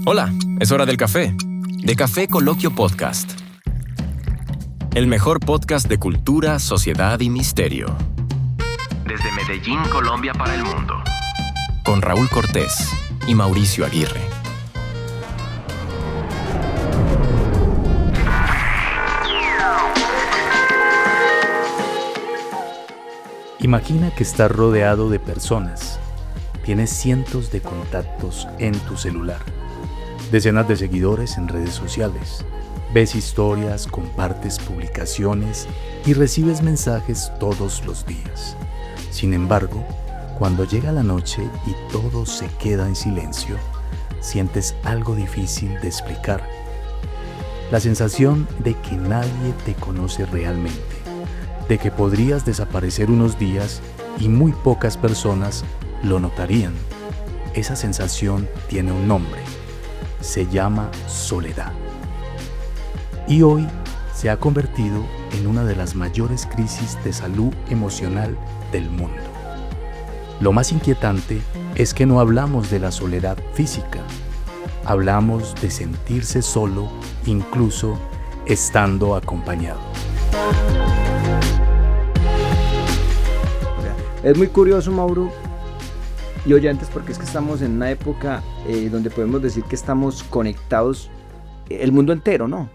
Hola, es hora del café. De Café Coloquio Podcast. El mejor podcast de cultura, sociedad y misterio. Desde Medellín, Colombia para el mundo. Con Raúl Cortés y Mauricio Aguirre. Imagina que estás rodeado de personas. Tienes cientos de contactos en tu celular, decenas de seguidores en redes sociales. Ves historias, compartes publicaciones y recibes mensajes todos los días. Sin embargo, cuando llega la noche y todo se queda en silencio, sientes algo difícil de explicar. La sensación de que nadie te conoce realmente, de que podrías desaparecer unos días y muy pocas personas lo notarían. Esa sensación tiene un nombre. Se llama soledad. Y hoy se ha convertido en una de las mayores crisis de salud emocional del mundo. Lo más inquietante es que no hablamos de la soledad física. Hablamos de sentirse solo, incluso estando acompañado. Es muy curioso, Mauro y oyentes, porque es que estamos en una época donde podemos decir que estamos conectados, el mundo entero, ¿no?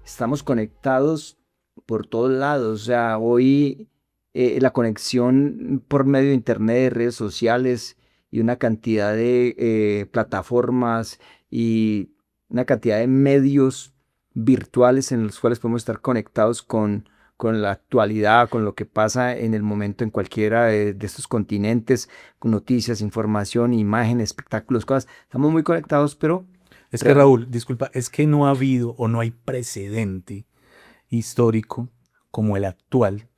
Estamos conectados por todos lados. O sea, hoy la conexión por medio de internet, de redes sociales y una cantidad de plataformas y una cantidad de medios virtuales en los cuales podemos estar conectados con la actualidad, con lo que pasa en el momento en cualquiera de estos continentes, con noticias, información, imágenes, espectáculos, cosas. Estamos muy conectados, pero... Es que Raúl, disculpa, es que no ha habido o no hay precedente histórico como el actual,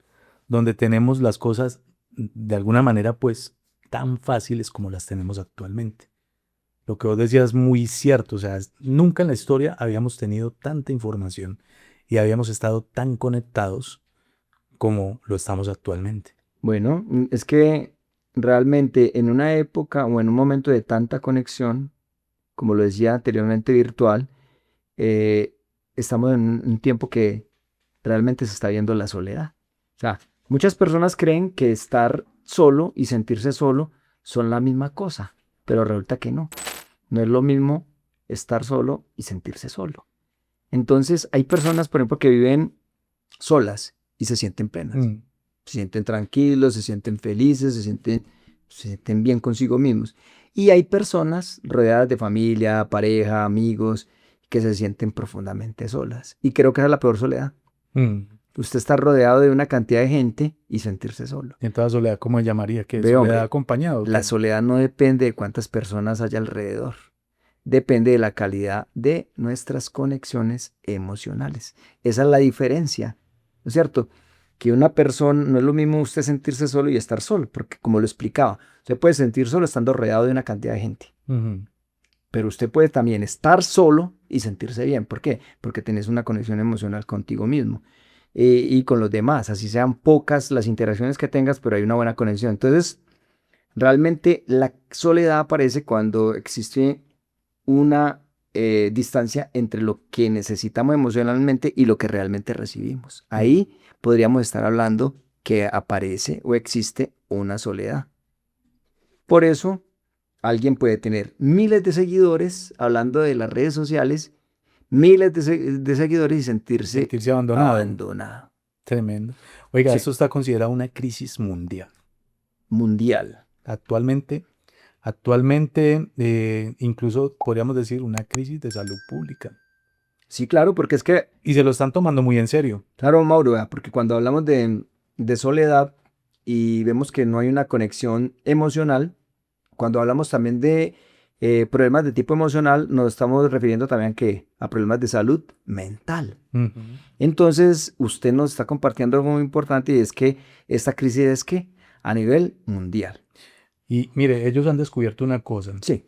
donde tenemos las cosas de alguna manera pues tan fáciles como las tenemos actualmente. Lo que vos decías es muy cierto, o sea, nunca en la historia habíamos tenido tanta información y habíamos estado tan conectados como lo estamos actualmente. Bueno, es que realmente en una época o en un momento de tanta conexión, como lo decía anteriormente, virtual, estamos en un tiempo que realmente se está viendo la soledad. O sea, muchas personas creen que estar solo y sentirse solo son la misma cosa, pero resulta que no. No es lo mismo estar solo y sentirse solo. Entonces, hay personas, por ejemplo, que viven solas y se sienten plenas. Se sienten tranquilos, se sienten felices, se sienten bien consigo mismos. Y hay personas rodeadas de familia, pareja, amigos, que se sienten profundamente solas. Y creo que esa es la peor soledad. Usted está rodeado de una cantidad de gente y sentirse solo. ¿Y en toda soledad cómo se llamaría? ¿Qué Ve, soledad hombre, acompañado? la soledad no depende de cuántas personas haya alrededor. Depende de la calidad de nuestras conexiones emocionales. Esa es la diferencia, ¿no es cierto? Que una persona, no es lo mismo usted sentirse solo y estar solo, porque como lo explicaba, usted puede sentir solo estando rodeado de una cantidad de gente. Pero usted puede también estar solo y sentirse bien. ¿Por qué? Porque tenés una conexión emocional contigo mismo y con los demás. Así sean pocas las interacciones que tengas, pero hay una buena conexión. Entonces, realmente la soledad aparece cuando existe una distancia entre lo que necesitamos emocionalmente y lo que realmente recibimos. Ahí podríamos estar hablando que aparece o existe una soledad. Por eso, alguien puede tener miles de seguidores, hablando de las redes sociales, miles de seguidores y sentirse abandonado. Tremendo. Oiga, Sí. esto está considerado una crisis mundial. Mundial. Actualmente, incluso podríamos decir una crisis de salud pública. Sí, claro, porque es que... Y se lo están tomando muy en serio. Claro, Mauro, porque cuando hablamos de soledad y vemos que no hay una conexión emocional, cuando hablamos también de problemas de tipo emocional, nos estamos refiriendo también a problemas de salud mental. Entonces, usted nos está compartiendo algo muy importante y es que esta crisis es que a nivel mundial. Y mire, ellos han descubierto una cosa. Sí.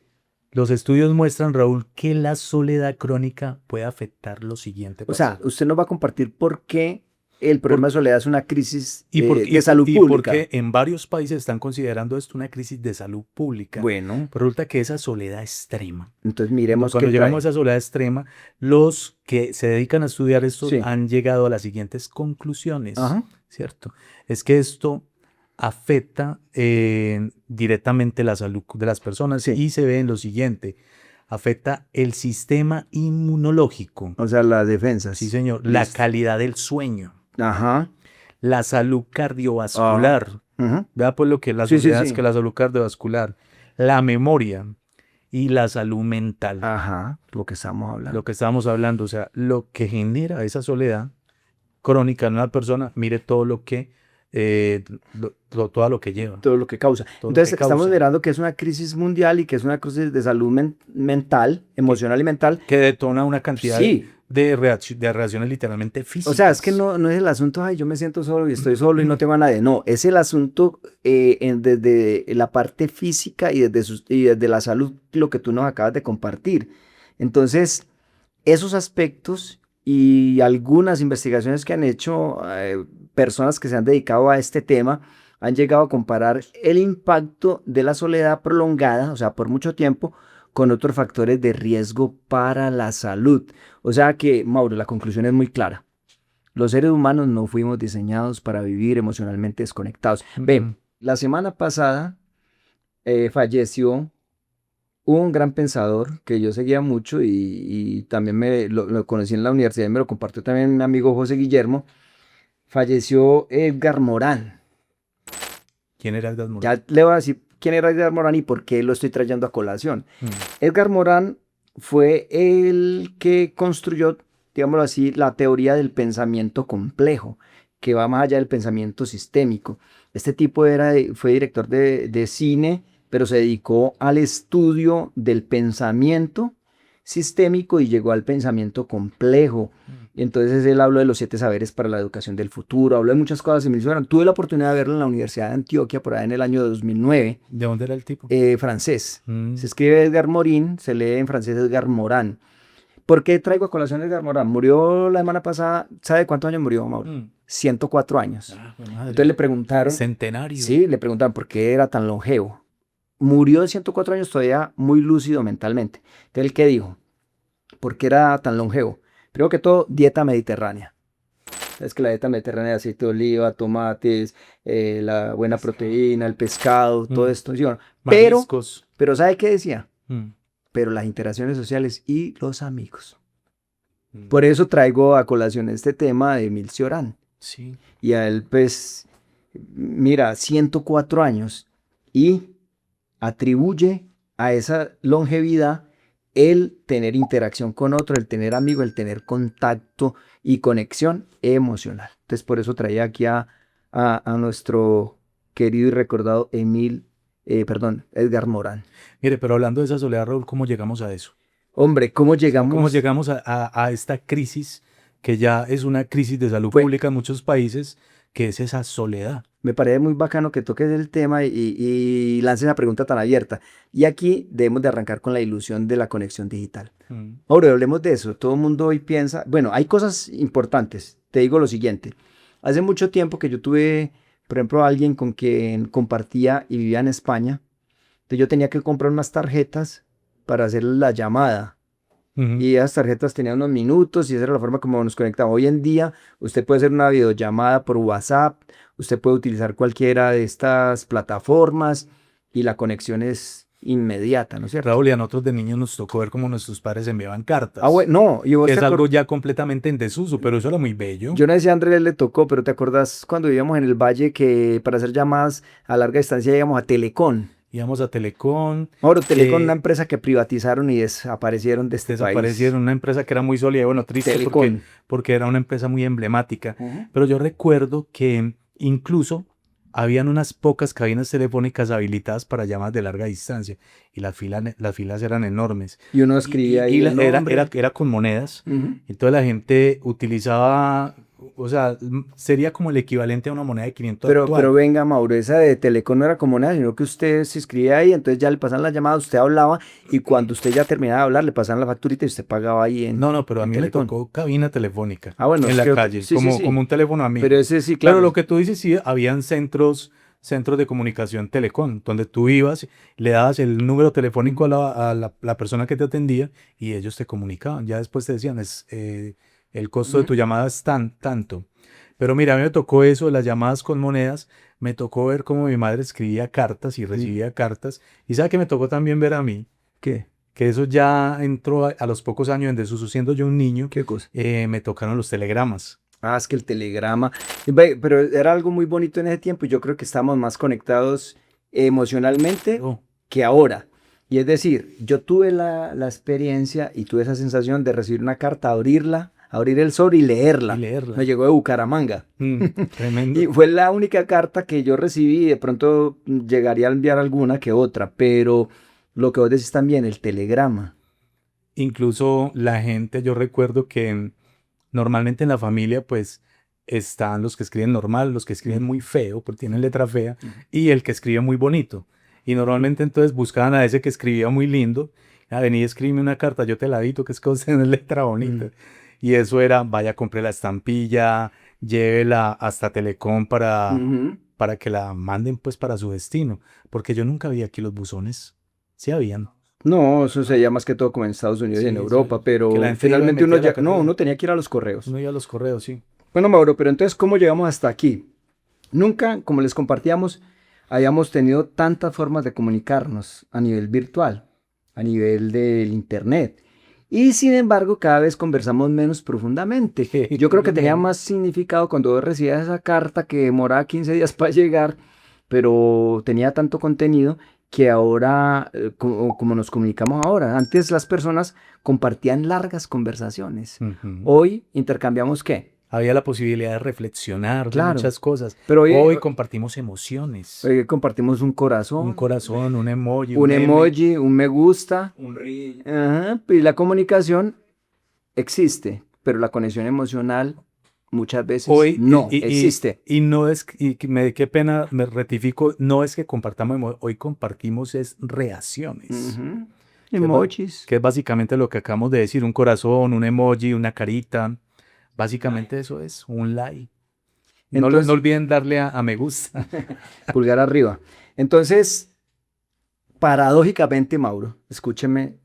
Los estudios muestran, Raúl, que la soledad crónica puede afectar lo siguiente. O sea, usted nos va a compartir por qué el problema de soledad es una crisis de salud y pública. porque en varios países están considerando esto una crisis de salud pública. Bueno, Pero resulta que esa soledad extrema. entonces miremos Cuando qué llegamos a trae. esa soledad extrema, los que se dedican a estudiar esto Sí. han llegado a las siguientes conclusiones, Ajá. ¿cierto? Es que esto afecta directamente la salud de las personas Sí. y se ve en lo siguiente: afecta el sistema inmunológico, O sea, las defensas. sí señor, la Listo. calidad del sueño, Ajá. la salud cardiovascular, Ujú. vea pues lo que es la Sí, sí, soledad, es sí. que la salud cardiovascular, la memoria y la salud mental. Ajá, lo que estamos hablando. Lo que estábamos hablando, o sea, lo que genera esa soledad crónica en una persona, mire todo lo que, todo lo que lleva. Todo lo que causa. Todo lo Entonces, que estamos causa. mirando que es una crisis mundial y que es una crisis de salud mental, emocional y mental. Que detona una cantidad Sí. de reacciones literalmente físicas. O sea, es que no es el asunto, ay, yo me siento solo y estoy solo y no tengo a nadie. No, es el asunto desde la parte física y desde la salud, lo que tú nos acabas de compartir. Entonces, esos aspectos y algunas investigaciones que han hecho personas que se han dedicado a este tema han llegado a comparar el impacto de la soledad prolongada, o sea, por mucho tiempo, con otros factores de riesgo para la salud. O sea que, Mauro, la conclusión es muy clara. Los seres humanos no fuimos diseñados para vivir emocionalmente desconectados. Ve, la semana pasada falleció un gran pensador que yo seguía mucho y también lo conocí en la universidad y me lo compartió también mi amigo José Guillermo. Falleció Edgar Morán. ¿Quién era Edgar Morán? Ya le voy a decir quién era Edgar Morán y por qué lo estoy trayendo a colación. Edgar Morán fue el que construyó, digámoslo así, la teoría del pensamiento complejo, que va más allá del pensamiento sistémico. Este tipo fue director de cine, pero se dedicó al estudio del pensamiento sistémico y llegó al pensamiento complejo. Entonces él habló de los 7 saberes para la educación del futuro, habló de muchas cosas similares. Tuve la oportunidad de verlo en la Universidad de Antioquia por ahí en el año 2009. ¿De dónde era el tipo? Francés. Se escribe Edgar Morin, se lee en francés Edgar Morán. ¿Por qué traigo a colación a Edgar Morán? Murió la semana pasada. ¿Sabe cuántos años murió, Mauro? 104 años. Entonces le preguntaron. Centenario. Sí, le preguntaron por qué era tan longevo. Murió de 104 años todavía muy lúcido mentalmente. Entonces, ¿el qué dijo? ¿Por qué era tan longevo? Primero que todo, dieta mediterránea. Es que la dieta mediterránea, aceite de oliva, tomates, la buena proteína, el pescado, todo esto. ¿Sí? Pero ¿sabe qué decía? Pero las interacciones sociales y los amigos. Por eso traigo a colación este tema de Emile Cioran. Sí. Y a él, pues, mira, 104 años y atribuye a esa longevidad el tener interacción con otro, el tener amigos, el tener contacto y conexión emocional. Entonces, por eso traía aquí a nuestro querido y recordado Edgar Morán. Mire, pero hablando de esa soledad, Raúl, ¿cómo llegamos a eso? Hombre, ¿cómo llegamos? ¿Cómo llegamos a esta crisis, que ya es una crisis de salud pública en muchos países, que es esa soledad? Me parece muy bacano que toques el tema y lances esa pregunta tan abierta. Y aquí debemos de arrancar con la ilusión de la conexión digital. Ahora, hablemos de eso. Todo el mundo hoy piensa, bueno, hay cosas importantes. Te digo lo siguiente. Hace mucho tiempo que yo tuve, por ejemplo, a alguien con quien compartía y vivía en España. Entonces yo tenía que comprar unas tarjetas para hacer la llamada. Y esas tarjetas tenían unos minutos y esa era la forma como nos conectamos. Hoy en día usted puede hacer una videollamada por WhatsApp, usted puede utilizar cualquiera de estas plataformas y la conexión es inmediata, ¿no es cierto? Raúl, y a nosotros de niños nos tocó ver cómo nuestros padres enviaban cartas. Ah, bueno, no. Que es algo ya completamente en desuso, pero eso era muy bello. Yo no sé si a Andrés le tocó, pero ¿te acordás cuando vivíamos en el Valle que para hacer llamadas a larga distancia íbamos a Telecom? Íbamos a Telecom. Ahora, Telecom, una empresa que privatizaron y desaparecieron de este país. Desaparecieron, una empresa que era muy sólida, bueno, triste porque era una empresa muy emblemática. Pero yo recuerdo que incluso habían unas pocas cabinas telefónicas habilitadas para llamadas de larga distancia y las filas eran enormes. Y uno escribía ahí era con monedas. Entonces la gente utilizaba o sea, sería como el equivalente a una moneda de 500 Pero actual. venga, Mauro, esa de Telecom no era como nada, sino que usted se inscribía ahí, entonces ya le pasaban la llamada, usted hablaba y cuando usted ya terminaba de hablar, le pasaban la facturita y usted pagaba ahí No, pero a en mí me Telecom. tocó cabina telefónica Ah, bueno, en es la que calle, sí, sí, sí. como un teléfono Pero amigo. ese sí, Pero claro. lo que tú dices, sí, habían centros de comunicación telecom, donde tú ibas, le dabas el número telefónico a la persona que te atendía y ellos te comunicaban. Ya después te decían, el costo de Ujú. tu llamada es tanto. Pero mira, a mí me tocó eso de las llamadas con monedas, me tocó ver cómo mi madre escribía cartas y Sí. recibía cartas. Y sabe que me tocó también ver a mí, ¿Qué? que eso ya entró a los pocos años en desuso, siendo yo un niño, ¿Qué cosa? me tocaron los telegramas. Ah, es que el telegrama, ve, pero era algo muy bonito en ese tiempo y yo creo que estamos más conectados emocionalmente Oh, que ahora. Y es decir, yo tuve la experiencia y tuve esa sensación de recibir una carta, abrirla, abrir el sobre y y leerla. Me leerla. llegó de Bucaramanga. Y Tremendo. fue la única carta que yo recibí, de pronto llegaría a enviar alguna que otra, pero lo que vos decís también, el telegrama. Incluso la gente, yo recuerdo que normalmente en la familia, pues están los que escriben normal, los que escriben Mm, muy feo, porque tienen letra fea, mm, y el que escribe muy bonito. Y normalmente entonces buscaban a ese que escribía muy lindo. Vení y escribe una carta, yo te la dito, que es que vos tenés letra bonita. mm. Y eso era, vaya, compre la estampilla, llévela hasta Telecom Ujú. para que la manden pues para su destino. Porque yo nunca vi aquí los buzones. Sí habían. No, eso se llama más que todo como en Estados Unidos y en Sí, eso, Europa, que la pero gente iba y finalmente uno metía la ya, no, carta. uno tenía que ir a los correos. Uno iba a los correos, sí. Bueno, Mauro, pero entonces, ¿cómo llegamos hasta aquí? Nunca, como les compartíamos, habíamos tenido tantas formas de comunicarnos a nivel virtual, a nivel del internet. Y sin embargo, cada vez conversamos menos profundamente. Yo creo que tenía Menos. más significado cuando vos recibías esa carta que demoraba 15 días para llegar, pero tenía tanto contenido que ahora, como nos comunicamos ahora, antes las personas compartían largas conversaciones. Ujú. Hoy intercambiamos ¿qué? Había la posibilidad de reflexionar de Claro, muchas cosas. pero hoy, Hoy compartimos emociones. compartimos un Un corazón, corazón, un emoji, un un meme, emoji, un me gusta. un reel. Ajá, y la comunicación existe, pero la conexión emocional muchas veces Hoy, no existe. y no es, qué pena, me rectifico, no es que compartamos, hoy compartimos es reacciones, Ujú. que Emojis. que es básicamente lo que acabamos de decir, un corazón, un emoji, una carita, básicamente eso es, un like. No, no Entonces, olviden darle a me gusta. pulgar arriba. Entonces, paradójicamente, Mauro, escúcheme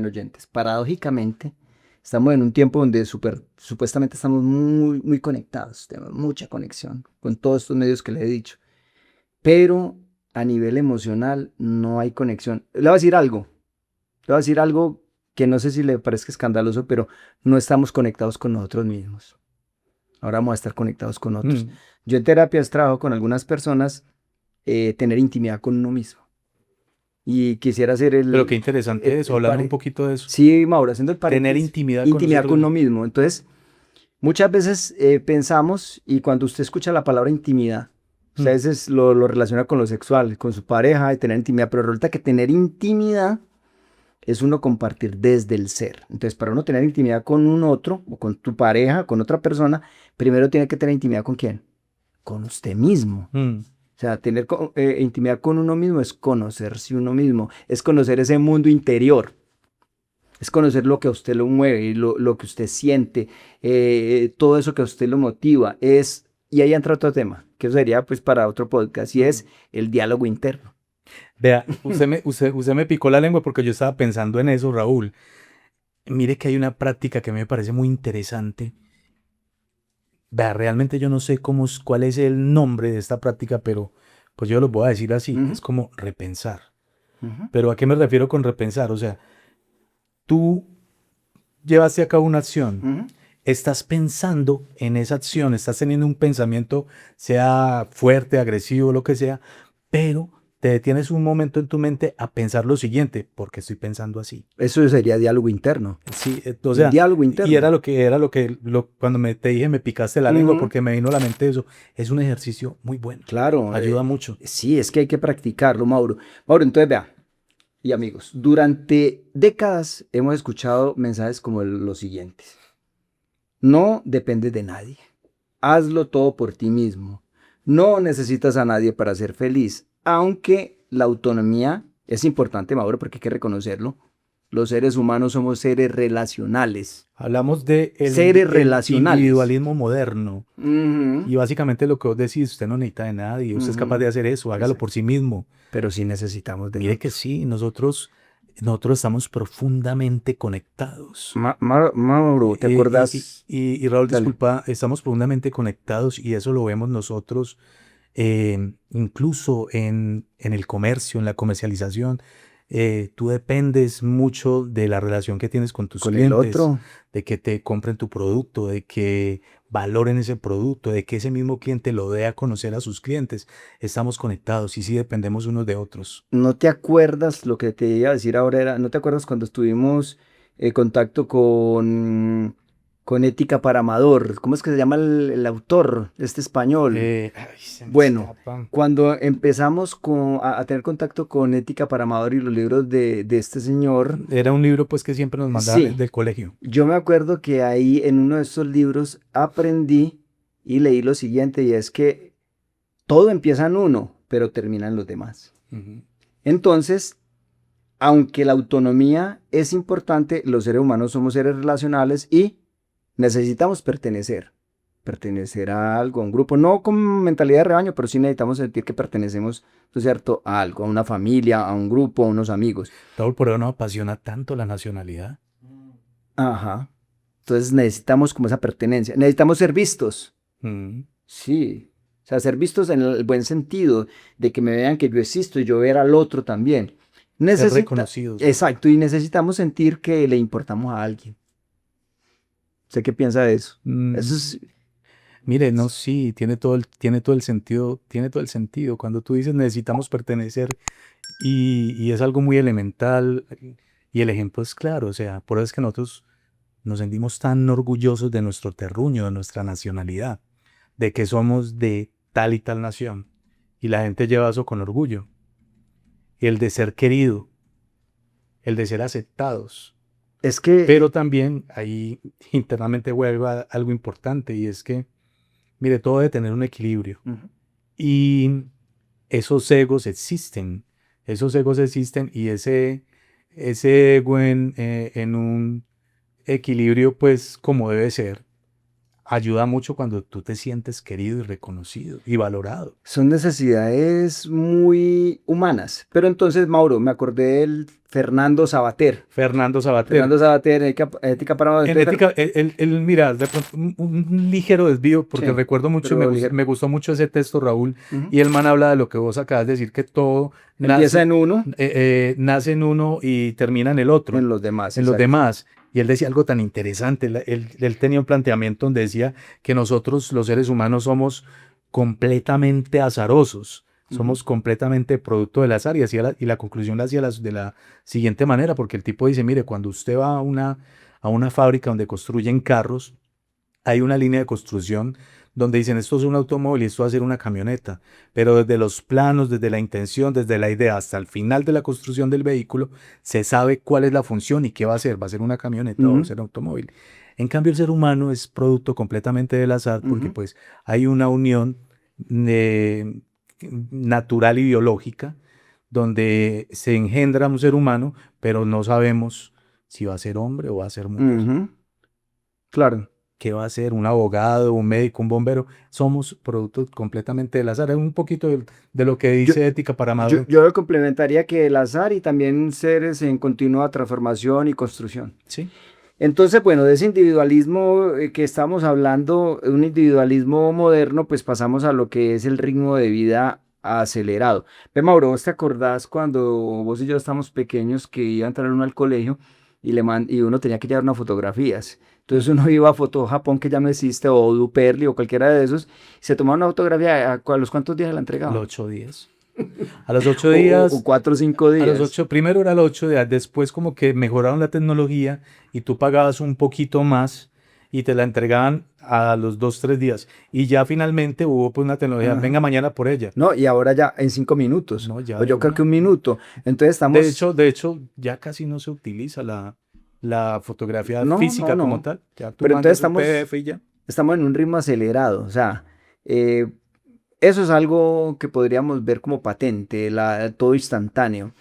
oyentes, paradójicamente, estamos en un tiempo donde supuestamente estamos muy, muy conectados, tenemos mucha conexión con todos estos medios que le he dicho, pero a nivel emocional no hay conexión. Le voy a decir algo que no sé si le parezca escandaloso, pero no estamos conectados con nosotros mismos. Ahora vamos a estar conectados con otros. Mm. Yo en terapias trabajo con algunas personas tener intimidad con uno mismo. Y quisiera hacer Pero qué interesante eso, hablando un poquito de eso. Sí, Mauro, haciendo el Tener paréntesis, intimidad con intimidad con nosotros. uno mismo. Entonces, muchas veces pensamos, y cuando usted escucha la palabra intimidad, usted a Mm. veces lo relaciona con lo sexual, con su pareja y tener intimidad, pero resulta que tener intimidad es uno compartir desde el ser. Entonces, para uno tener intimidad con un otro, o con tu pareja, con otra persona, primero tiene que tener intimidad con quién? Con usted mismo. Mm. O sea, tener intimidad con uno mismo es conocerse uno mismo, es conocer ese mundo interior, es conocer lo que a usted lo mueve, lo que usted siente, todo eso que a usted lo motiva. Y ahí entra otro tema, que eso sería pues para otro podcast, y es el diálogo interno. Vea, usted me picó la lengua porque yo estaba pensando en eso, Raúl. Mire que hay una práctica que me parece muy interesante. Vea, realmente yo no sé cuál es el nombre de esta práctica, pero pues yo lo voy a decir así. Ujú, Es como repensar. ujú, Pero ¿a qué me refiero con repensar? O sea, tú llevaste a cabo una acción, ujú. estás pensando en esa acción, estás teniendo un pensamiento, sea fuerte, agresivo, lo que sea, pero te detienes un momento en tu mente a pensar lo siguiente, ¿por qué estoy pensando así? Eso sería diálogo interno. Sí, o El sea, diálogo y interno. cuando te dije me picaste la lengua Ujú. porque me vino a la mente eso, es un ejercicio muy bueno, Claro, ayuda mucho. sí, es que hay que practicarlo, Mauro. Mauro, entonces vea, y amigos, durante décadas hemos escuchado mensajes como los siguientes. No depende de nadie. hazlo todo por ti mismo. No necesitas a nadie para ser feliz, aunque la autonomía es importante, Mauro, porque hay que reconocerlo. Los seres humanos somos seres relacionales. Hablamos de Seres el relacionales. individualismo moderno. Ujú. Y básicamente lo que vos decís, usted no necesita de nadie, usted es capaz de hacer eso, hágalo por sí mismo. Pero sí necesitamos de Mire que sí, nosotros estamos profundamente conectados. Mauro, ¿te acordás? Y Raúl, Dale. disculpa, estamos profundamente conectados y eso lo vemos nosotros incluso en el comercio, en la comercialización. Tú dependes mucho de la relación que tienes con tus Con el clientes, otro. de que te compren tu producto, de que valoren ese producto, de que ese mismo cliente lo dé a conocer a sus clientes. Estamos conectados y sí dependemos unos de otros. ¿No te acuerdas lo que te iba a decir ahora? ¿No te acuerdas cuando estuvimos en contacto con Ética para Amador? ¿Cómo es que se llama el autor, este español? Se me Bueno, escapa. cuando empezamos a tener contacto con Ética para Amador y los libros de este señor, Era un libro pues que siempre nos mandaba Sí. del colegio. yo me acuerdo que ahí en uno de estos libros aprendí y leí lo siguiente, y es que todo empieza en uno, pero termina en los demás. Entonces, aunque la autonomía es importante, los seres humanos somos seres relacionales y necesitamos pertenecer a algo, a un grupo, no con mentalidad de rebaño, pero sí necesitamos sentir que pertenecemos, ¿no es cierto?, a algo, a una familia, a un grupo, a unos amigos. Raúl, por eso nos apasiona tanto la nacionalidad. Ajá. Entonces necesitamos como esa pertenencia, necesitamos ser vistos. Mm. Sí, o sea, ser vistos en el buen sentido, de que me vean que yo existo y yo ver al otro también. Ser reconocidos. Exacto, y necesitamos sentir que le importamos a alguien. ¿Usted qué piensa de eso? Mm. Eso es, Mire, no, sí, tiene todo el sentido, tiene todo el sentido. Cuando tú dices necesitamos pertenecer y es algo muy elemental y el ejemplo es claro, o sea, por eso es que nosotros nos sentimos tan orgullosos de nuestro terruño, de nuestra nacionalidad, de que somos de tal y tal nación y la gente lleva eso con orgullo. El de ser querido, el de ser aceptados. es que, Pero también ahí internamente vuelve algo importante y es que, mire, todo debe tener un equilibrio. Ujú. Y esos egos existen y ese ego en un equilibrio, pues como debe ser, ayuda mucho cuando tú te sientes querido y reconocido y valorado. Son necesidades muy humanas. Pero entonces, Mauro, me acordé del Fernando Sabater. Fernando Sabater. Fernando Sabater, Ética para Amador. En ética, mira, de pronto, un ligero desvío, porque Sí, recuerdo mucho, pero ligero. me gustó mucho ese texto, Raúl, Ujú. y el man habla de lo que vos acabas de decir, que todo Empieza en uno, nace en uno y termina en el otro, en los demás. en los exacto. demás. Y él decía algo tan interesante, él tenía un planteamiento donde decía que nosotros, los seres humanos, somos completamente azarosos, somos completamente producto del azar, y la conclusión la hacía de la siguiente manera, porque el tipo dice, mire, cuando usted va a una fábrica donde construyen carros, hay una línea de construcción donde dicen esto es un automóvil y esto va a ser una camioneta, pero desde los planos, desde la intención, desde la idea hasta el final de la construcción del vehículo, se sabe cuál es la función y qué va a ser a una camioneta o va a ser un automóvil. En cambio, el ser humano es producto completamente del azar porque pues hay una unión natural y biológica donde se engendra un ser humano, pero no sabemos si va a ser hombre o va a ser mujer. Ujú. Claro. ¿Qué va a ser? ¿Un abogado, un médico, un bombero? Somos productos completamente del azar. Es un poquito de lo que dice Ética para Amador. Yo lo complementaría que el azar y también seres en continua transformación y construcción. Sí. Entonces, bueno, de ese individualismo que estamos hablando, un individualismo moderno, pues pasamos a lo que es el ritmo de vida acelerado. Ve, Mauro, ¿vos te acordás cuando vos y yo estábamos pequeños que iba a entrar uno al colegio y uno tenía que llevar unas fotografías? Entonces uno iba a Foto Japón, que ya no existe, o Duperli, o cualquiera de esos, y se tomaba una fotografía. ¿A los cuántos días la entregaban? A los 8 días. A los 8 días. O 4 o 5 días. A los 8, primero era los 8 días, después como que mejoraron la tecnología y tú pagabas un poquito más y te la entregaban a los 2, 3 días. Y ya finalmente hubo pues una tecnología, venga mañana por ella. No, y ahora ya en 5 minutos. No, ya o yo creo que 1 minuto. Entonces estamos... De hecho, ya casi no se utiliza la fotografía física como tal. Ya tú pero entonces mandas un estamos... PDF y ya. estamos en un ritmo acelerado, o sea, eso es algo que podríamos ver como patente, todo instantáneo.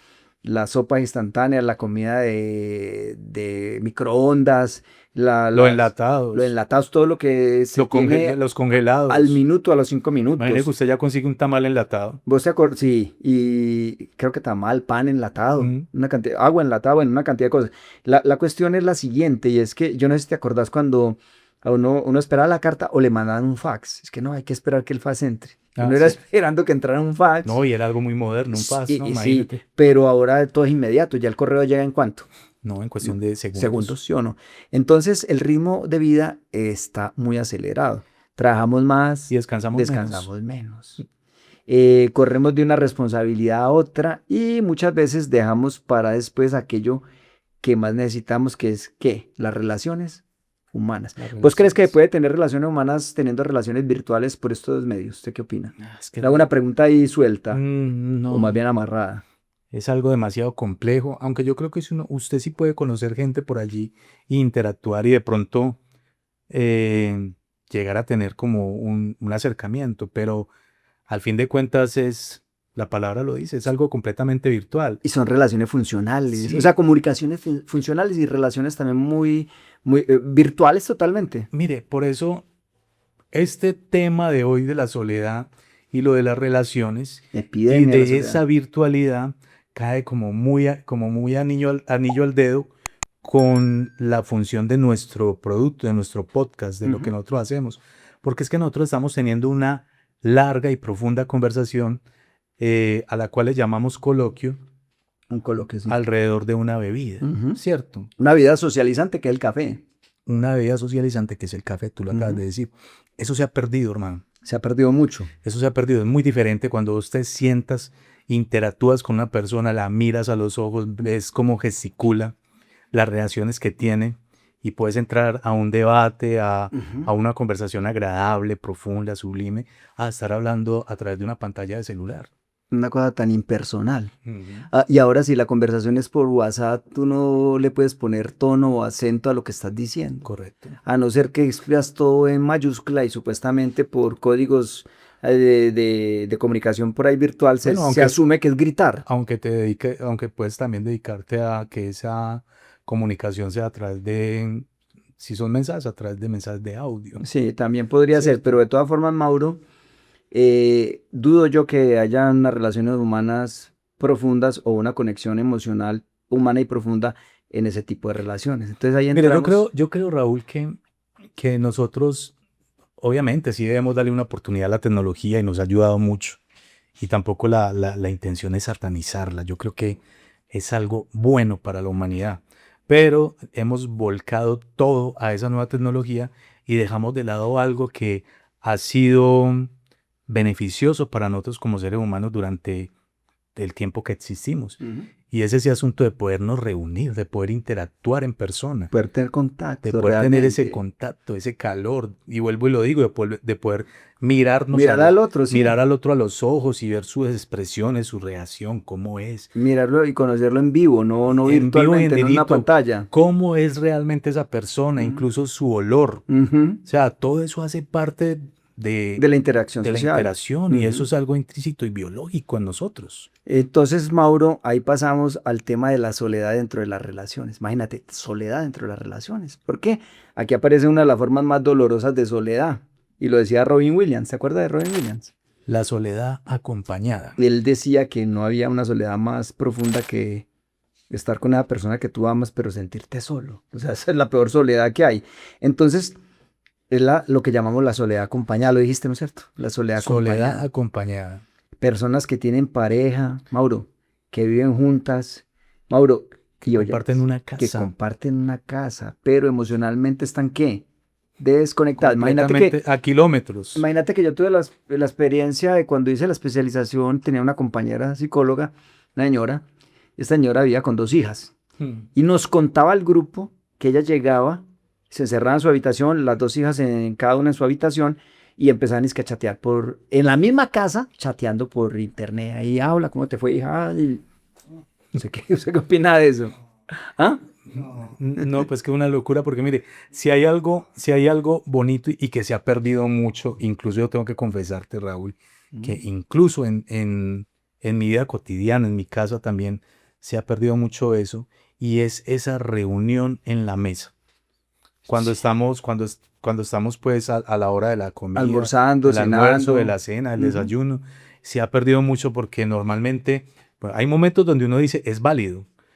La sopa instantánea, la comida de microondas, Los los enlatados, enlatados, todo lo que se tiene los al congelados. minuto, a los 5 Imagínese que minutos. usted ya consigue un tamal enlatado. ¿Vos te acuerdas? Sí, y creo que tamal, pan enlatado, Mm. una cantidad, agua enlatada, bueno, una cantidad de cosas. La cuestión es la siguiente, y es que yo no sé si te acordás cuando a uno esperaba la carta o le mandaban un fax. Es que no, hay que esperar que el fax entre. Ah, Uno era sí. esperando que entrara un fax. No, y era algo muy moderno, un fax, ¿no? Y sí, Imagínate. pero ahora todo es inmediato, ya el correo llega en cuánto, No, en cuestión de segundos. segundos, ¿sí o no? Entonces el ritmo de vida está muy acelerado. Trabajamos más, Y descansamos menos. descansamos menos. Corremos de una responsabilidad a otra y muchas veces dejamos para después aquello que más necesitamos, que es ¿qué? Las relaciones humanas. Las ¿Vos crees que relaciones. puede tener relaciones humanas teniendo relaciones virtuales por estos medios? ¿Usted qué opina? Es que Le hago una pregunta ahí suelta o no, más bien amarrada. es algo demasiado complejo, aunque yo creo que si usted sí puede conocer gente por allí e interactuar y de pronto llegar a tener como un acercamiento, pero al fin de cuentas la palabra lo dice, es algo completamente virtual. Y son relaciones funcionales, Sí. o sea, comunicaciones funcionales y relaciones también muy, muy virtuales totalmente. Mire, por eso este tema de hoy de la soledad y lo de las relaciones y Epidemia de la de soledad. esa virtualidad cae como muy anillo al dedo con la función de nuestro producto, de nuestro podcast, de lo que nosotros hacemos. Porque es que nosotros estamos teniendo una larga y profunda conversación a la cual le llamamos coloquio Un coloquio, sí. alrededor de una bebida, Ujú. ¿cierto? Una vida socializante que es el café. Una bebida socializante que es el café, tú lo acabas Ujú. de decir. Eso se ha perdido, hermano. Se ha perdido mucho. Eso se ha perdido. Es muy diferente cuando vos te sientas, interactúas con una persona, la miras a los ojos, ves cómo gesticula, las reacciones que tiene y puedes entrar a un debate, a una conversación agradable, profunda, sublime, a estar hablando a través de una pantalla de celular. Una cosa tan impersonal. Ujú. Y ahora si la conversación es por WhatsApp, tú no le puedes poner tono o acento a lo que estás diciendo. Correcto. A no ser que escribas todo en mayúscula y supuestamente por códigos de comunicación por ahí virtual Bueno, se aunque- asume que es gritar. Aunque puedes también dedicarte a que esa comunicación sea a través de, si son mensajes, a través de mensajes de audio. Sí, también podría ser, Cierto. pero de todas formas, Mauro, dudo yo que haya unas relaciones humanas profundas o una conexión emocional humana y profunda en ese tipo de relaciones. Entonces ahí Mira, entramos. yo creo, Raúl, que nosotros, obviamente, sí debemos darle una oportunidad a la tecnología y nos ha ayudado mucho. Y tampoco la intención es satanizarla. Yo creo que es algo bueno para la humanidad. Pero hemos volcado todo a esa nueva tecnología y dejamos de lado algo que ha sido beneficioso para nosotros como seres humanos durante el tiempo que existimos. Ujú. Y es ese asunto de podernos reunir, de poder interactuar en persona, Poder tener contacto, de poder tener ese realmente. contacto, ese calor. Y vuelvo y lo digo, de poder mirarnos, Mirar al otro, sí. mirar al otro a los ojos y ver sus expresiones, su reacción, cómo es. Mirarlo y conocerlo en vivo, no En vivo y en virtualmente, en una directo. pantalla. Cómo es realmente esa persona, incluso su olor. Ujú. O sea, todo eso hace parte de De la interacción la social. interacción y Ujú. eso es algo intrínseco y biológico en nosotros. Entonces, Mauro, ahí pasamos al tema de la soledad dentro de las relaciones. Imagínate, soledad dentro de las relaciones. ¿Por qué? Aquí aparece una de las formas más dolorosas de soledad. Y lo decía Robin Williams. ¿Se acuerda de Robin Williams? La soledad acompañada. Él decía que no había una soledad más profunda que estar con una persona que tú amas, pero sentirte solo. O sea, esa es la peor soledad que hay. Entonces, es lo que llamamos la soledad acompañada. Lo dijiste, ¿no es cierto? La soledad Soledad acompañada. acompañada. Personas que tienen pareja, Mauro, que viven juntas, Mauro, y oyentes, Comparten una que casa. comparten una casa, pero emocionalmente están ¿qué? Desconectadas. Completamente a kilómetros. Imagínate que yo tuve la experiencia de cuando hice la especialización, tenía una compañera psicóloga, una señora, esta señora vivía con 2 hijas y nos contaba al grupo que ella llegaba, se encerraba en su habitación, las 2 hijas en cada una en su habitación y empezaban a chatear en la misma casa, chateando por internet. Ahí habla, ¿cómo te fue, hija? Y, ¿usted qué opina de eso? ¿Ah? No, pues que una locura, porque mire, si hay algo bonito y que se ha perdido mucho, incluso yo tengo que confesarte, Raúl, que incluso en mi vida cotidiana, en mi casa también, se ha perdido mucho eso, y es esa reunión en la mesa. Cuando estamos pues a la hora de la comida, Almorzando, del almuerzo, de cenando. la cena, del Ujú. desayuno, se ha perdido mucho porque normalmente, bueno, hay momentos donde uno dice,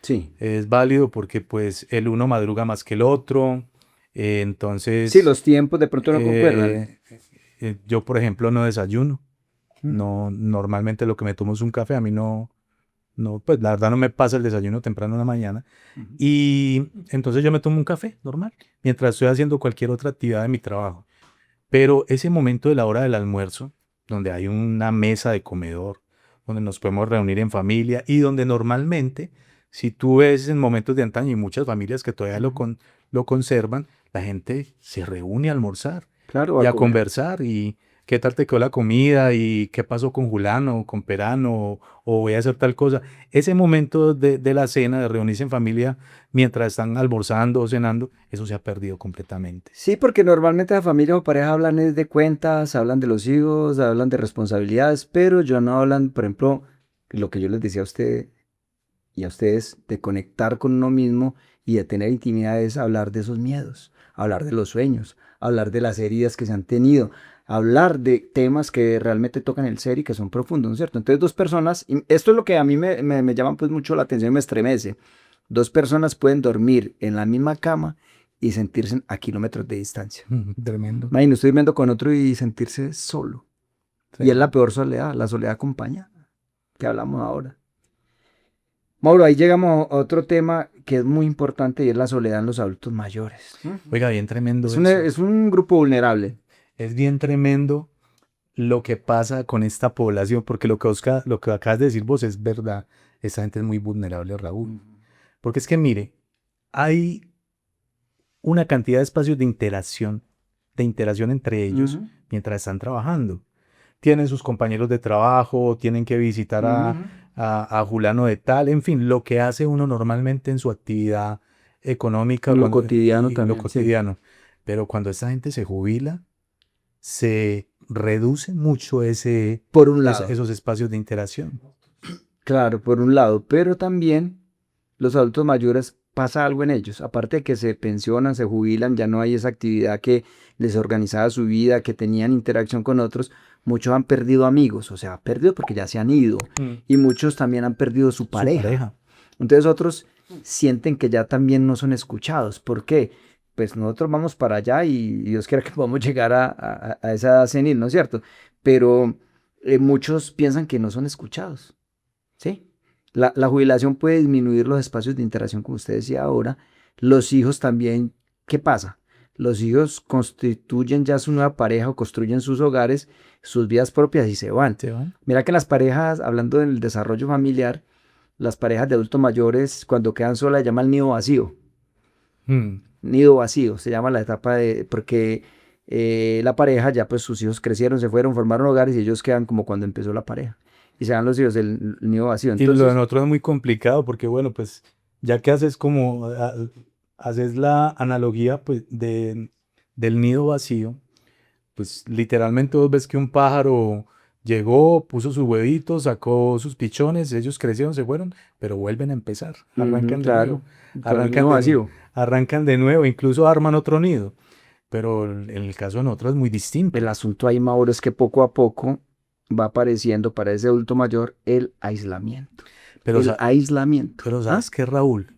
Sí. es válido porque pues el uno madruga más que el otro, Sí, entonces los tiempos de pronto no concuerdan. eh, yo por ejemplo no desayuno, Mm. no, normalmente lo que me tomo es un café, a mí no, no, pues la verdad no me pasa el desayuno temprano en la mañana, Ujú. y entonces yo me tomo un café normal mientras estoy haciendo cualquier otra actividad de mi trabajo. Pero ese momento de la hora del almuerzo, donde hay una mesa de comedor, donde nos podemos reunir en familia y donde normalmente, si tú ves en momentos de antaño y muchas familias que todavía Ujú. lo conservan, la gente se reúne a almorzar Claro, y a a comer. conversar y qué tal te quedó la comida y qué pasó con Julano, con Perano, o voy a hacer tal cosa. Ese momento de la cena, de reunirse en familia mientras están almorzando o cenando, eso se ha perdido completamente. Sí, porque normalmente la familia o pareja hablan es de cuentas, hablan de los hijos, hablan de responsabilidades, pero yo no hablan, por ejemplo, lo que yo les decía a usted y a ustedes, de conectar con uno mismo y de tener intimidad es hablar de esos miedos, hablar de los sueños, hablar de las heridas que se han tenido, hablar de temas que realmente tocan el ser y que son profundos, ¿no es cierto? Entonces dos personas, y esto es lo que a mí me llama pues mucho la atención y me estremece. Dos personas pueden dormir en la misma cama y sentirse a kilómetros de distancia. Tremendo. Imagínate, estoy viendo con otro y sentirse solo. Y es Sí. la peor soledad, la soledad acompaña, que hablamos ahora. Mauro, ahí llegamos a otro tema que es muy importante y es la soledad en los adultos mayores. Oiga, bien tremendo eso. Es un grupo vulnerable. Es bien tremendo lo que pasa con esta población, porque lo que acabas de decir vos es verdad. Esta gente es muy vulnerable, Raúl. Porque es que, mire, hay una cantidad de espacios de interacción entre ellos Ujú, mientras están trabajando. Tienen sus compañeros de trabajo, tienen que visitar ujú. a Julano de tal, en fin, lo que hace uno normalmente en su actividad económica En lo cotidiano y lo también, sí. cotidiano. Pero cuando esta gente se jubila, se reduce mucho Por un lado, esos espacios de interacción. claro, por un lado, pero también los adultos mayores pasa algo en ellos. Aparte de que se pensionan, se jubilan, ya no hay esa actividad que les organizaba su vida, que tenían interacción con otros. Muchos han perdido amigos, o sea, perdido porque ya se han ido. Mm. Y muchos también han perdido su Su pareja. pareja. Entonces otros sienten que ya también no son escuchados. ¿Por qué? Pues nosotros vamos para allá y Dios quiera que podamos llegar a esa edad senil, ¿no es cierto? Pero muchos piensan que no son escuchados, ¿sí? La jubilación puede disminuir los espacios de interacción, como usted decía ahora. Los hijos también, ¿qué pasa? Los hijos constituyen ya su nueva pareja o construyen sus hogares, sus vidas propias y se van. ¿Se van? Mira que las parejas, hablando del desarrollo familiar, las parejas de adultos mayores, cuando quedan solas, llaman nido vacío. Mm. Nido vacío, se llama la etapa de, porque la pareja ya pues sus hijos crecieron, se fueron, formaron hogares y ellos quedan como cuando empezó la pareja. Y se dan los hijos del nido vacío. Y lo de Entonces, nosotros es muy complicado porque, bueno, pues ya que haces haces la analogía pues del nido vacío, pues literalmente vos ves que un pájaro llegó, puso sus huevitos, sacó sus pichones, ellos crecieron, se fueron, pero vuelven a empezar, arrancan de nuevo, claro, con el arrancan nido de, vacío. arrancan de nuevo, incluso arman otro nido. Pero en el caso de nosotros es muy El distinto. asunto ahí, Mauro, es que poco a poco va apareciendo para ese adulto mayor el aislamiento. Pero, El aislamiento. pero ¿Ah? ¿sabes qué, Raúl?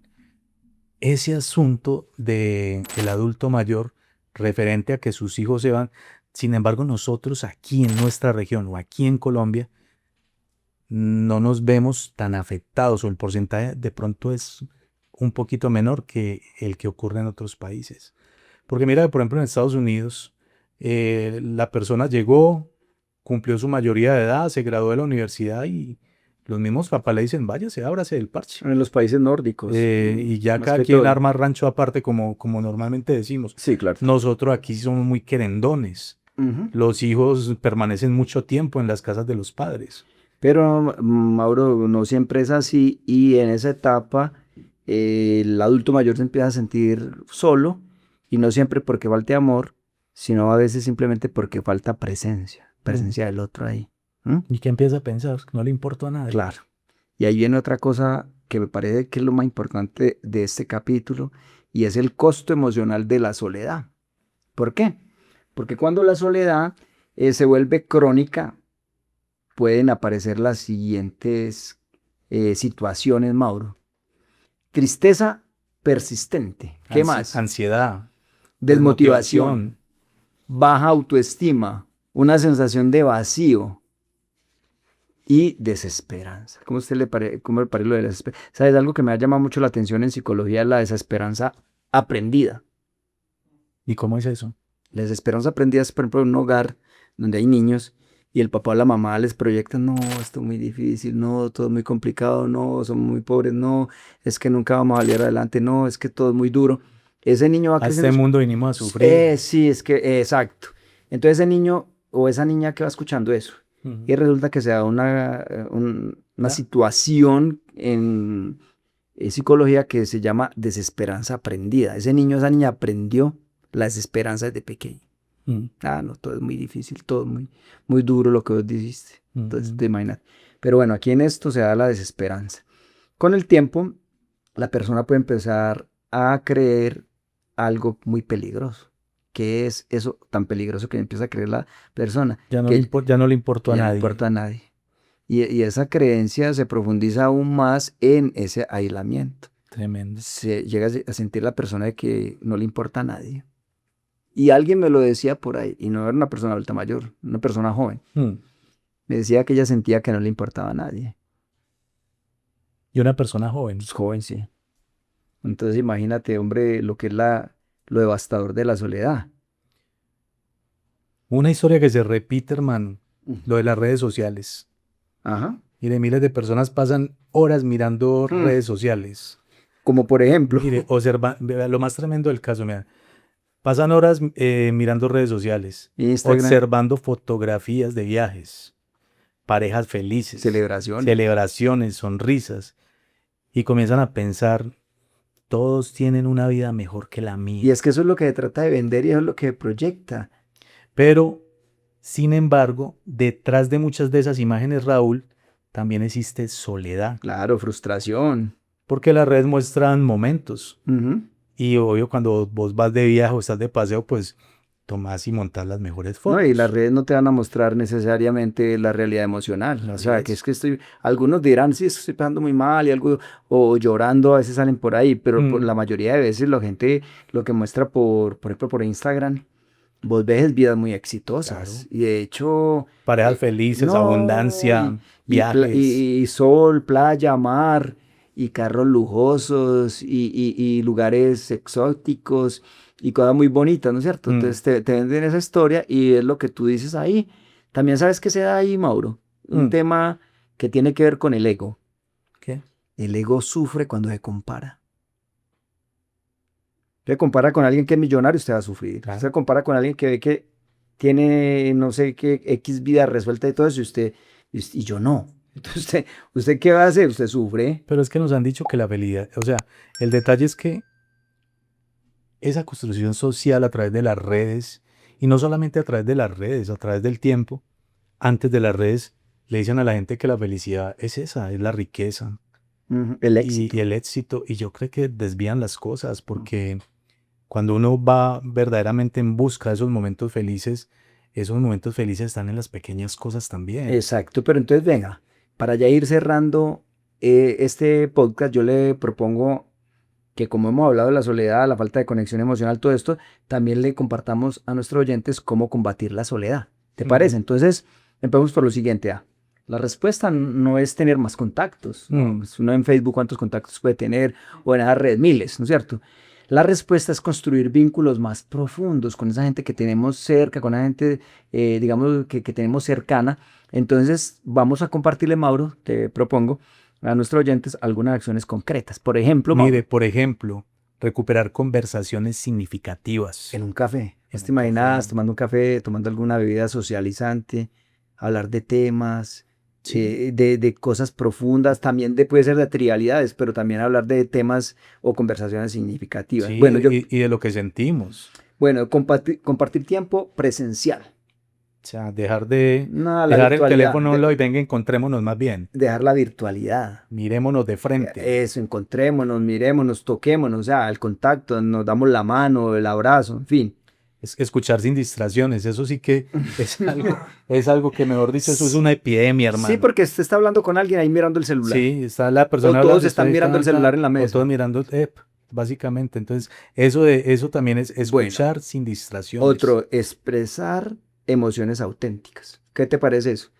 Ese asunto de el adulto mayor referente a que sus hijos se van, sin embargo, nosotros aquí en nuestra región o aquí en Colombia no nos vemos tan afectados, o el porcentaje de pronto es un poquito menor que el que ocurre en otros países. Porque mira, por ejemplo, en Estados Unidos, la persona llegó, cumplió su mayoría de edad, se graduó de la universidad y los mismos papás le dicen, váyase, ábrase del parche. En los países nórdicos, Y ya más cada que quien todo. arma rancho aparte, como normalmente decimos. Sí, claro. Nosotros aquí somos muy querendones. Ujú. Los hijos permanecen mucho tiempo en las casas de los padres. Pero Mauro, no siempre es así y en esa etapa el adulto mayor se empieza a sentir solo, y no siempre porque falte amor, sino a veces simplemente porque falta presencia del otro ahí. ¿Y qué empieza a pensar? No le importa a nadie. Claro. Y ahí viene otra cosa que me parece que es lo más importante de este capítulo, y es el costo emocional de la soledad. ¿Por qué? Porque cuando la soledad se vuelve crónica, pueden aparecer las siguientes situaciones, Mauro. Tristeza persistente. ¿Qué más? Ansiedad. Desmotivación. Baja autoestima. Una sensación de vacío. Y desesperanza. ¿Cómo le parece lo de la desesperanza? ¿Sabes? Algo que me ha llamado mucho la atención en psicología es la desesperanza aprendida. ¿Y cómo es eso? La desesperanza aprendida es, por ejemplo, un hogar donde hay niños y el papá o la mamá les proyectan, no, esto es muy difícil, no, todo es muy complicado, no, somos muy pobres, no, es que nunca vamos a salir adelante, no, es que todo es muy duro. Ese niño va a crecer. A este mundo vinimos a sufrir. Sí, es que, exacto. Entonces ese niño o esa niña que va escuchando eso, y resulta que se da una situación en psicología que se llama desesperanza aprendida. Ese niño, esa niña aprendió la desesperanza desde pequeño. No, todo es muy difícil, todo es muy, muy duro lo que vos dijiste. Entonces, te imaginas. Pero bueno, aquí en esto se da la desesperanza. Con el tiempo, la persona puede empezar a creer algo muy peligroso. ¿Qué es eso tan peligroso que empieza a creer la persona? Ya no le importó a nadie. Ya no importa a nadie. Y esa creencia se profundiza aún más en ese aislamiento. Tremendo. Se llega a sentir la persona de que no le importa a nadie. Y alguien me lo decía por ahí, y no era una persona adulta mayor, una persona joven. Me decía que ella sentía que no le importaba a nadie. ¿Y una persona joven? Pues joven, sí. Entonces imagínate, hombre, lo que es lo devastador de la soledad. Una historia que se repite, hermano, lo de las redes sociales. Ajá. Y de miles de personas pasan horas mirando redes sociales. Como por ejemplo. Mire, lo más tremendo del caso, mira. Pasan horas mirando redes sociales, Instagram. observando fotografías de viajes, parejas felices, celebraciones, sonrisas, y comienzan a pensar, todos tienen una vida mejor que la mía. Y es que eso es lo que se trata de vender y eso es lo que proyecta. Pero, sin embargo, detrás de muchas de esas imágenes, Raúl, también existe soledad. Claro, frustración. Porque las redes muestran momentos. Y obvio, cuando vos vas de viaje o estás de paseo, pues tomás y montás las mejores fotos. No, y las redes no te van a mostrar necesariamente la realidad emocional. O sea, que es que algunos dirán, sí, estoy pasando muy mal y algo, o llorando, a veces salen por ahí, pero por la mayoría de veces la gente lo que muestra por ejemplo, por Instagram, vos ves vidas muy exitosas. Claro. Y de hecho... parejas felices, abundancia, viajes. Y sol, playa, mar, y carros lujosos, y lugares exóticos, y cosas muy bonitas, ¿no es cierto? Entonces te venden esa historia y es lo que tú dices ahí. También sabes que se da ahí, Mauro, un tema que tiene que ver con el ego. ¿Qué? El ego sufre cuando se compara. Se compara con alguien que es millonario, usted va a sufrir. Claro. Se compara con alguien que ve que tiene, no sé qué, X vida resuelta y todo eso, y yo no. Entonces, ¿usted qué va a hacer? Usted sufre. Pero es que nos han dicho que la felicidad, o sea, el detalle es que esa construcción social a través de las redes, y no solamente a través de las redes, a través del tiempo, antes de las redes, le dicen a la gente que la felicidad es esa, es la riqueza. El éxito. Y el éxito, y yo creo que desvían las cosas, porque cuando uno va verdaderamente en busca de esos momentos felices están en las pequeñas cosas también. Exacto, pero entonces venga, para ya ir cerrando este podcast, yo le propongo que, como hemos hablado de la soledad, la falta de conexión emocional, todo esto, también le compartamos a nuestros oyentes cómo combatir la soledad. ¿Te parece? Entonces, empecemos por lo siguiente. La respuesta no es tener más contactos. ¿No? Uno en Facebook, ¿cuántos contactos puede tener? O en esas redes, miles, ¿no es cierto? La respuesta es construir vínculos más profundos con esa gente que tenemos cerca, con la gente, digamos, que tenemos cercana. Entonces, vamos a compartirle, Mauro, te propongo, a nuestros oyentes algunas acciones concretas. Por ejemplo, mire, Mauro, por ejemplo, recuperar conversaciones significativas. En un café. ¿Te imaginas tomando un café, tomando alguna bebida socializante, hablar de temas, Sí. de cosas profundas, también puede ser de trivialidades, pero también hablar de temas o conversaciones significativas. Sí, Bueno, y de lo que sentimos. compartir tiempo presencial. O sea, No, la dejar el virtualidad, teléfono a un lado y venga, encontrémonos más bien. dejar la virtualidad. Mirémonos de frente. Eso, encontrémonos, mirémonos, toquémonos, o sea, el contacto, nos damos la mano, el abrazo, en fin. Escuchar sin distracciones, eso sí que es algo que, mejor dicho, eso es una epidemia, hermano. Sí, porque usted está hablando con alguien ahí mirando el celular. Sí, está la O persona todos hablando, están usted mirando el celular en la o mesa. todos mirando, básicamente. Entonces, eso también es escuchar sin distracciones. Otro, expresar emociones auténticas. ¿Qué te parece eso?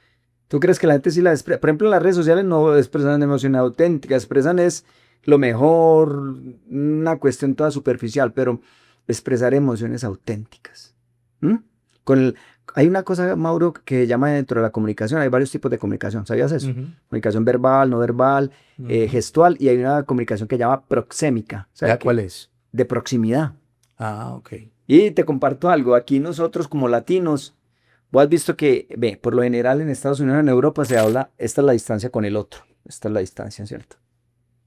¿Tú crees que la gente sí la expresa? Por ejemplo, en las redes sociales no expresan emociones auténticas, expresan es lo mejor, una cuestión toda superficial, pero expresar emociones auténticas. ¿Mm? Con el- Hay una cosa, Mauro, que llama dentro de la comunicación, hay varios tipos de comunicación, ¿sabías eso? Ujú, Comunicación verbal, no verbal, ujú. gestual, y hay una comunicación que llama proxémica, o sea, ¿Ya cuál es? de proximidad. Ah, ok. Y te comparto algo, aquí nosotros como latinos, vos has visto que, ve, por lo general en Estados Unidos, en Europa se habla, esta es la distancia con el otro, esta es la distancia, ¿cierto?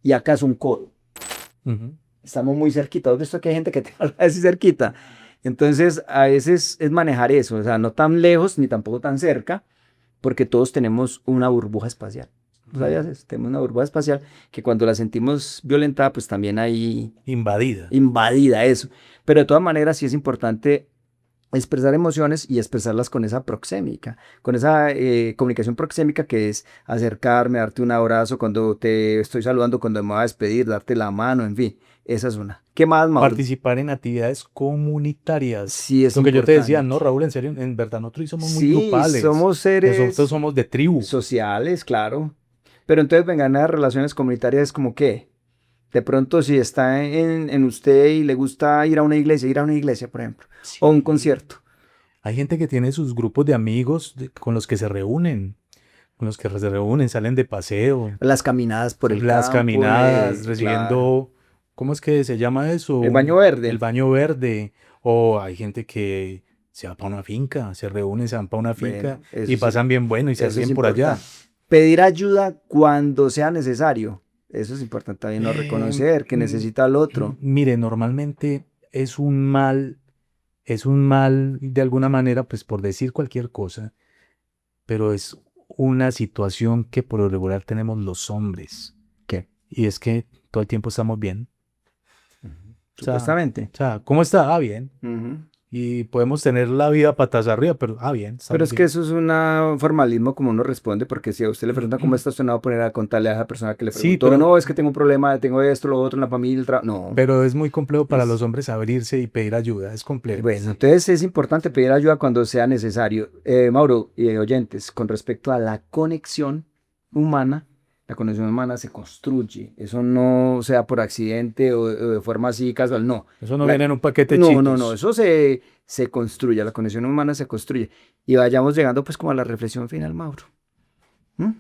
Y acá es un codo, Ujú. estamos muy cerquita, ¿has visto que hay gente que te habla así cerquita? Entonces, a veces es manejar eso, o sea, no tan lejos ni tampoco tan cerca, porque todos tenemos una burbuja espacial. ¿No sabías eso? Tenemos una burbuja espacial que cuando la sentimos violentada, pues también hay Invadida. invadida eso. Pero de todas maneras sí es importante expresar emociones y expresarlas con esa proxémica, con esa comunicación proxémica que es acercarme, darte un abrazo cuando te estoy saludando, cuando me voy a despedir, darte la mano, en fin, esa es una. ¿Qué más, Mauro? Participar en actividades comunitarias. Sí, es Lo que yo te decía, importante. no, Raúl, en serio, en verdad nosotros sí somos muy Sí, grupales. somos seres Nosotros somos de tribu. sociales, claro. Pero entonces vengan las relaciones comunitarias es como que, de pronto si está en usted y le gusta ir a una iglesia, por ejemplo, o a un Sí. concierto. Hay gente que tiene sus grupos de amigos con los que se reúnen, salen de paseo, Las caminadas por el las campo, caminadas, claro. recibiendo, ¿cómo es que se llama eso? El baño El verde. baño verde. O hay gente que se va para una finca, se reúnen, se van para una finca Bueno, eso y sí, pasan bien bueno y se eso es ríen por allá. importante. Pedir ayuda cuando sea necesario. Eso es importante también, no reconocer que Mm, necesita al otro. Mire, normalmente es un mal de alguna manera, pues por decir cualquier cosa, pero es una situación que por lo regular tenemos los hombres. ¿Qué? Y es que todo el tiempo estamos bien. Supuestamente. O sea, ¿cómo está? Ah, bien. Ujú. Y podemos tener la vida patas arriba, pero bien, Pero estamos es que bien. eso es un formalismo como uno responde, porque si a usted le preguntan cómo está, usted no va a poner a contarle a esa persona que le Sí, preguntó, no, es que tengo un problema, tengo esto, lo otro en la familia, el trabajo. No. pero es muy complejo para los Es- hombres abrirse y pedir ayuda, es complejo. Bueno, entonces es importante pedir ayuda cuando sea necesario. Mauro y oyentes, con respecto a la humana, la conexión humana se construye. Eso no sea por accidente o de forma así casual, no. Eso no La- viene en un paquete no, chitos. no, no, eso se construye, la conexión humana se construye. Y vayamos llegando pues como a la reflexión final, Mauro. ¿Mm?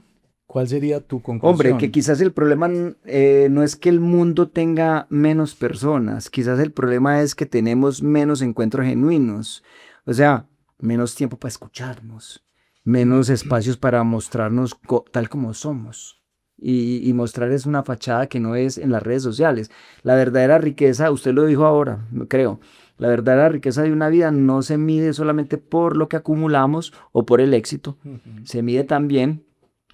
¿Cuál sería tu Hombre, que conclusión? quizás el problema no es que el mundo tenga menos personas, quizás el problema es que tenemos menos encuentros genuinos, o sea, menos tiempo para escucharnos, menos espacios para mostrarnos tal como somos. Y mostrar es una fachada que no es en las redes sociales. La verdadera riqueza, usted lo dijo ahora, creo, la verdadera riqueza de una vida no se mide solamente por lo que acumulamos o por el éxito, Ujú. se mide también,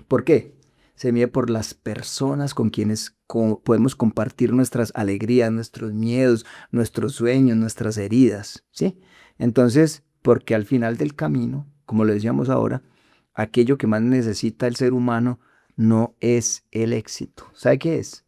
¿por qué? Se mide por las personas con quienes podemos compartir nuestras alegrías, nuestros miedos, nuestros sueños, nuestras heridas, ¿sí? Entonces, porque al final del camino, como lo decíamos ahora, aquello que más necesita el ser humano no es el éxito. ¿Sabe qué es?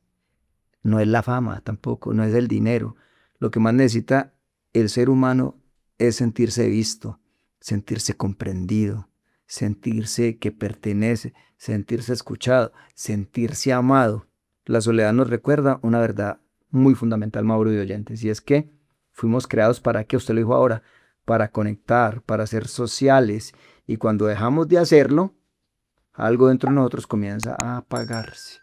No es la fama tampoco, no es el dinero. Lo que más necesita el ser humano es sentirse visto, sentirse comprendido, sentirse que pertenece, sentirse escuchado, sentirse amado. La soledad nos recuerda una verdad muy fundamental, Mauro y oyentes, y es que fuimos creados para qué, usted lo dijo ahora, para conectar, para ser sociales, y cuando dejamos de hacerlo, algo dentro de nosotros comienza a apagarse.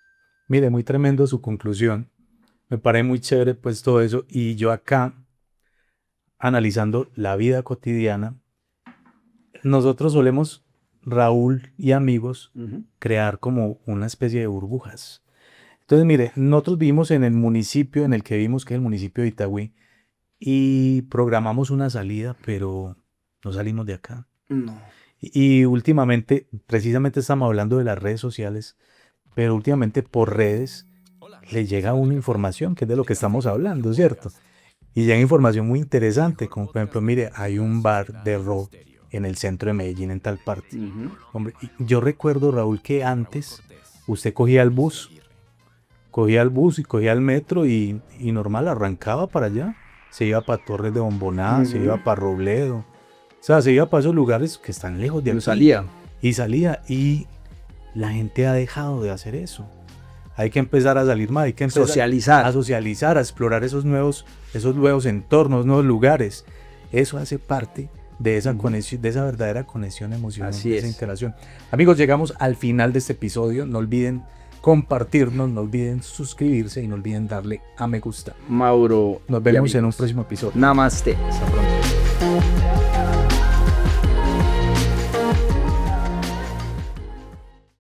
Mire, muy tremendo su conclusión. Me parece muy chévere pues todo eso. Y yo acá, analizando la vida cotidiana, nosotros solemos Raúl y amigos crear como una especie de burbujas. Entonces, mire, nosotros vivimos en el municipio en el que vivimos, que es el municipio de Itagüí, y programamos una salida, pero no salimos de acá. No. Y últimamente, precisamente estamos hablando de las redes sociales, pero últimamente por redes le llega a uno información, que es de lo que estamos hablando, ¿cierto? Y llega información muy interesante, como por ejemplo, mire, hay un bar de rock en el centro de Medellín, en tal parte. Hombre, yo recuerdo, Raúl, que antes usted cogía el bus y cogía el metro y normal arrancaba para allá. Se iba para Torres de Bomboná, se iba para Robledo. O sea, se iba para esos lugares que están lejos de aquí. Salía. Y la gente ha dejado de hacer eso. Hay que empezar a salir más, hay que empezar a socializar, a explorar esos nuevos entornos, nuevos lugares. Eso hace parte de esa conexión, de esa verdadera conexión emocional, de esa interacción. Amigos, llegamos al final de este episodio. No olviden compartirnos, no olviden suscribirse y no olviden darle a me gusta. Mauro. Nos vemos en un próximo episodio. Namaste. Hasta pronto.